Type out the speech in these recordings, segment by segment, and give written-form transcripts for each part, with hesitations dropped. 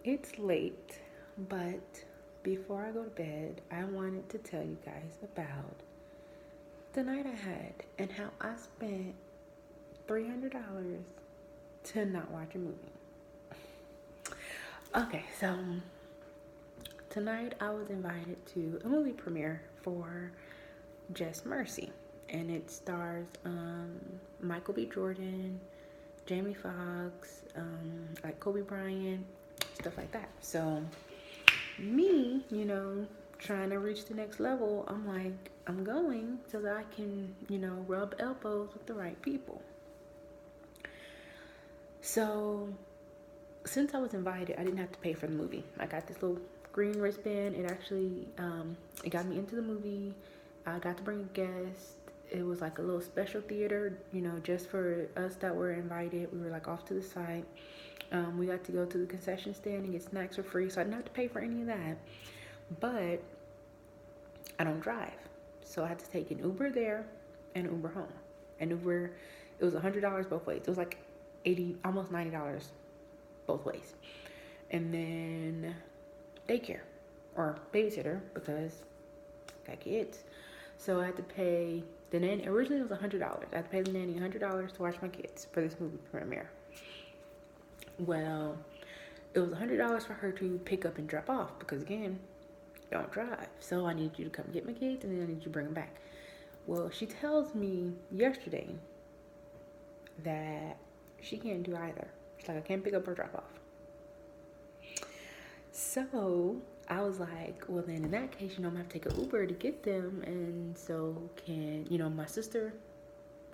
It's late, but before I go to bed, I wanted to tell you guys about the night I had and how I spent $300 to not watch a movie. Okay, so tonight I was invited to a movie premiere for Just Mercy, and it stars Michael B. Jordan, Jamie Foxx, like Kobe Bryant, stuff like that. So me, trying to reach the next level, I'm like, I'm going so that I can, rub elbows with the right people. So since I was invited, I didn't have to pay for the movie. I got this little green wristband. It actually, it got me into the movie. I got to bring a guest. It was like a little special theater, just for us that were invited. We were like off to the side. We got to go to the concession stand and get snacks for free, so I didn't have to pay for any of that. But I don't drive, so I had to take an Uber there and an Uber home. And Uber, it was $100 both ways. It was like 80, almost $90 both ways. And then daycare or babysitter because I got kids. So I had to pay the nanny. Originally it was $100. I had to pay the nanny $100 to watch my kids for this movie premiere. Well, it was $100 for her to pick up and drop off because again, don't drive. So I need you to come get my kids and then I need you to bring them back. Well, she tells me yesterday that she can't do either. She's like, I can't pick up or drop off. So I was like, well, then in that case, I'm gonna have to take an Uber to get them. And so my sister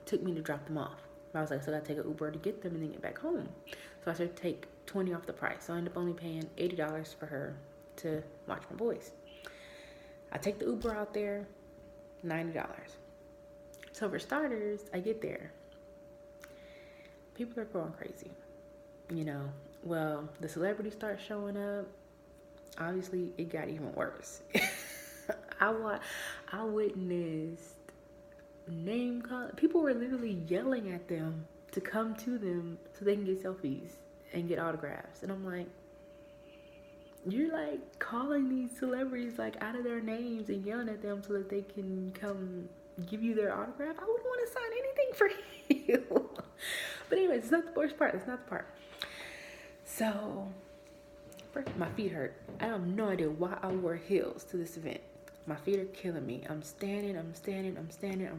took me to drop them off. I was like, so I gotta take an Uber to get them and then get back home. So I said, take 20 off the price. So I ended up only paying $80 for her to watch my boys. I take the Uber out there, $90. So for starters, I get there. People are going crazy. Well, the celebrities start showing up. Obviously, it got even worse. I witnessed name calling. People were literally yelling at them to come to them so they can get selfies and get autographs. And I'm like, you're like calling these celebrities like out of their names and yelling at them so that they can come give you their autograph. I wouldn't want to sign anything for you. But anyways, it's not the worst part. It's not the part. So first, my feet hurt. I have no idea why I wore heels to this event. My feet are killing me. I'm standing. I'm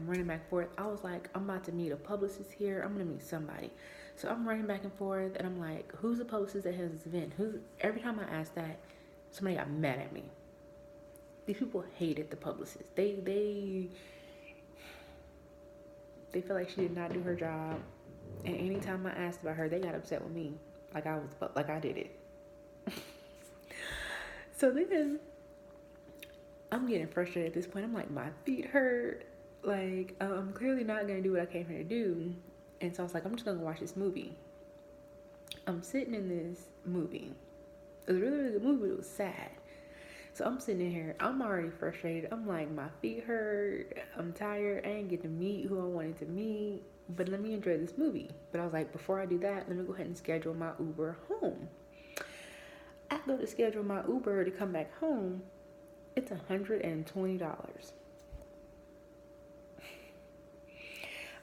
running back and forth. I was like, I'm about to meet a publicist here. I'm going to meet somebody. So I'm running back and forth, and I'm like, who's the publicist that has this event? Every time I asked that, somebody got mad at me. These people hated the publicist. They feel like she did not do her job. And anytime I asked about her, they got upset with me. Like I did it. So then I'm getting frustrated at this point. I'm like, my feet hurt. Like, I'm clearly not going to do what I came here to do. And so I was like, I'm just going to watch this movie. I'm sitting in this movie. It was a really, really good movie, but it was sad. So I'm sitting in here. I'm already frustrated. I'm like, my feet hurt. I'm tired. I ain't getting to meet who I wanted to meet. But let me enjoy this movie. But I was like, before I do that, let me go ahead and schedule my Uber home. I go to schedule my Uber to come back home. It's $120.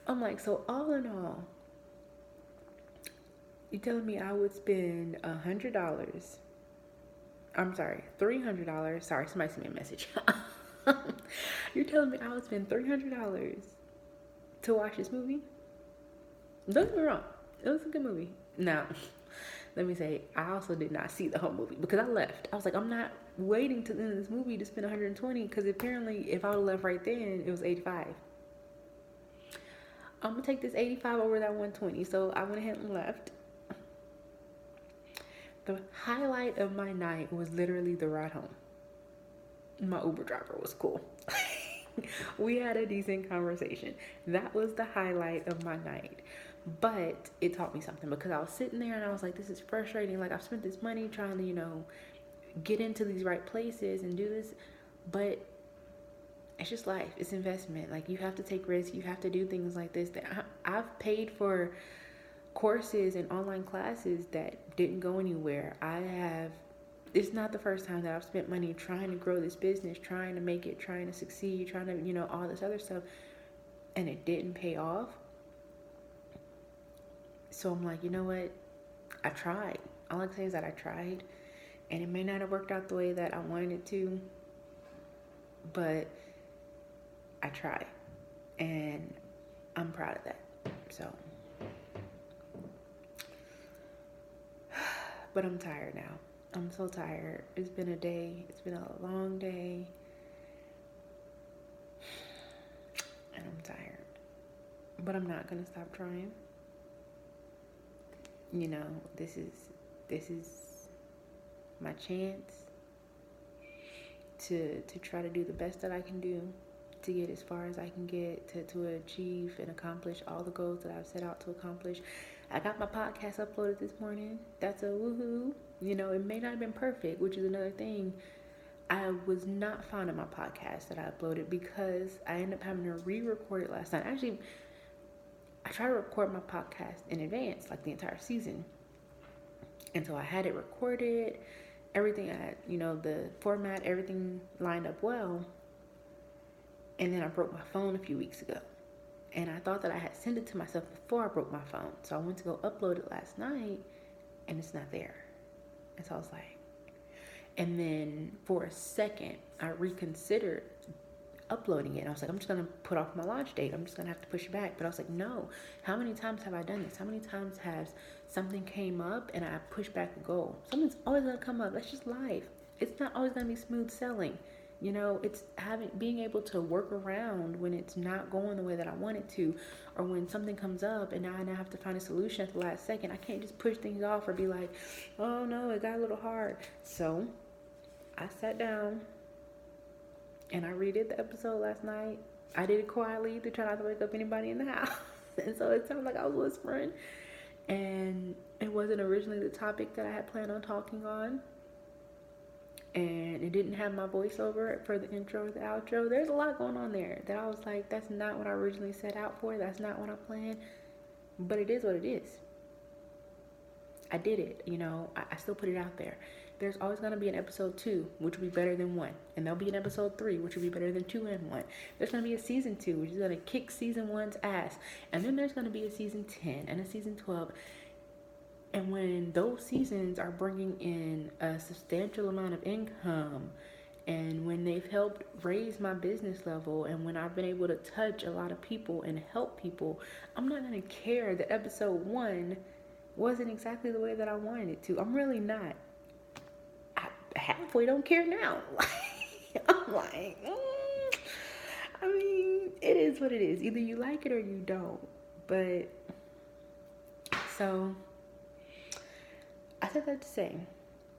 I'm like, so all in all, you telling me I would spend $100? I'm sorry, $300. Sorry, somebody sent me a message. You're telling me I would spend $300 to watch this movie? Don't get me wrong, it was a good movie. Now, let me say, I also did not see the whole movie because I left. I was like, I'm not waiting to the end of this movie to spend $120 because apparently if I would have left right then, it was $85. I'm gonna take this $85 over that $120. So I went ahead and left. The highlight of my night was literally the ride home. My Uber driver was cool. We had a decent conversation. That was the highlight of my night. But it taught me something because I was sitting there and I was like, this is frustrating. Like, I've spent this money trying to, get into these right places and do this. But it's just life. It's investment. Like, you have to take risks. You have to do things like this. I've paid for courses and online classes that didn't go anywhere. It's not the first time that I've spent money trying to grow this business, trying to make it, trying to succeed, trying to, all this other stuff, and it didn't pay off. So I'm like, you know what? I tried. All I can say is that I tried, and it may not have worked out the way that I wanted it to, but I tried, and I'm proud of that. So, but I'm tired now. I'm so tired. It's been a day. It's been a long day, and I'm tired. But I'm not gonna stop trying. This is my chance to try to do the best that I can do, to get as far as I can get, to achieve and accomplish all the goals that I've set out to accomplish. I got my podcast uploaded this morning. That's a woohoo. It may not have been perfect, which is another thing. I was not fond of my podcast that I uploaded because I ended up having to re-record it last night. Actually, I try to record my podcast in advance, like the entire season. And so I had it recorded, everything, the format, everything lined up well. And then I broke my phone a few weeks ago. And I thought that I had sent it to myself before I broke my phone. So I went to go upload it last night, and it's not there. And so I was like, and then for a second, I reconsidered uploading it. And I was like, I'm just going to put off my launch date. I'm just going to have to push it back. But I was like, no. How many times have I done this? How many times has something came up and I pushed back a goal? Something's always going to come up. That's just life. It's not always going to be smooth sailing. It's being able to work around when it's not going the way that I want it to, or when something comes up and now I have to find a solution at the last second. I can't just push things off or be like, oh no, it got a little hard. So I sat down and I redid the episode last night. I did it quietly to try not to wake up anybody in the house. And so it sounded like I was whispering. And it wasn't originally the topic that I had planned on talking on. And it didn't have my voiceover for the intro or the outro. There's a lot going on there that I was like, that's not what I originally set out for. That's not what I planned. But it is what it is. I did it. I still put it out there. There's always going to be an episode 2, which will be better than 1. And there'll be an episode 3, which will be better than 2 and 1. There's going to be a season 2, which is going to kick season 1's ass. And then there's going to be a season 10 and a season 12. And when those seasons are bringing in a substantial amount of income, and when they've helped raise my business level, and when I've been able to touch a lot of people and help people, I'm not going to care that episode 1 wasn't exactly the way that I wanted it to. I'm really not. I halfway don't care now. I'm like, it is what it is. Either you like it or you don't. But, so I said that to say,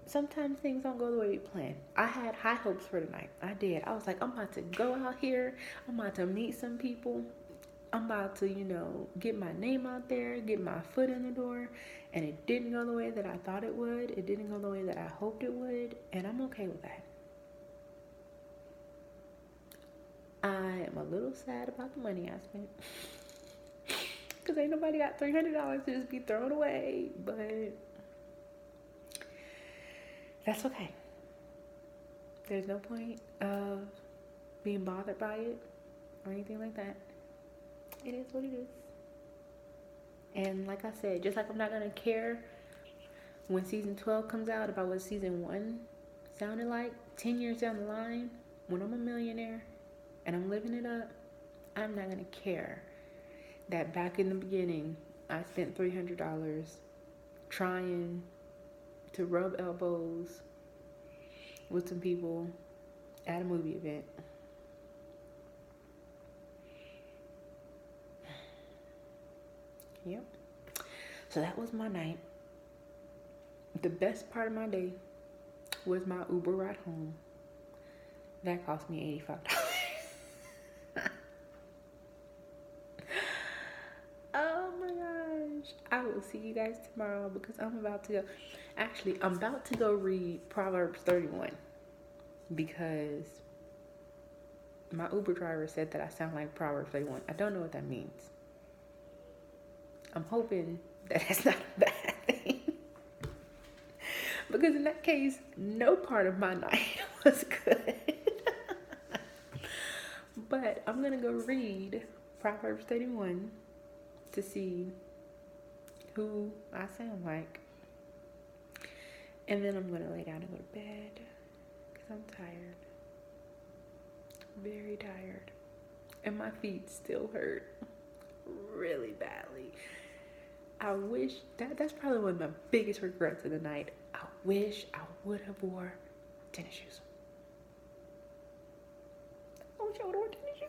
sometimes things don't go the way we plan. I had high hopes for tonight. I did. I was like, I'm about to go out here. I'm about to meet some people. I'm about to, get my name out there, get my foot in the door. And it didn't go the way that I thought it would. It didn't go the way that I hoped it would. And I'm okay with that. I am a little sad about the money I spent. Because ain't nobody got $300 to just be thrown away. But that's okay. There's no point of being bothered by it or anything like that. It is what it is. And like I said, just like I'm not going to care when season 12 comes out about what season 1 sounded like 10 years down the line, when I'm a millionaire and I'm living it up, I'm not going to care that back in the beginning I spent $300 trying to rub elbows with some people at a movie event. Yep. So that was my night. The best part of my day was my Uber ride home. That cost me $85. Oh my gosh. I will see you guys tomorrow because I'm about to go read Proverbs 31 because my Uber driver said that I sound like Proverbs 31. I don't know what that means. I'm hoping that that's not a bad thing. Because in that case, no part of my night was good. But I'm going to go read Proverbs 31 to see who I sound like. And then I'm going to lay down and go to bed because I'm tired. Very tired. And my feet still hurt really badly. I wish, that's probably one of my biggest regrets of the night. I wish I would have wore tennis shoes. I wish I would have worn tennis shoes.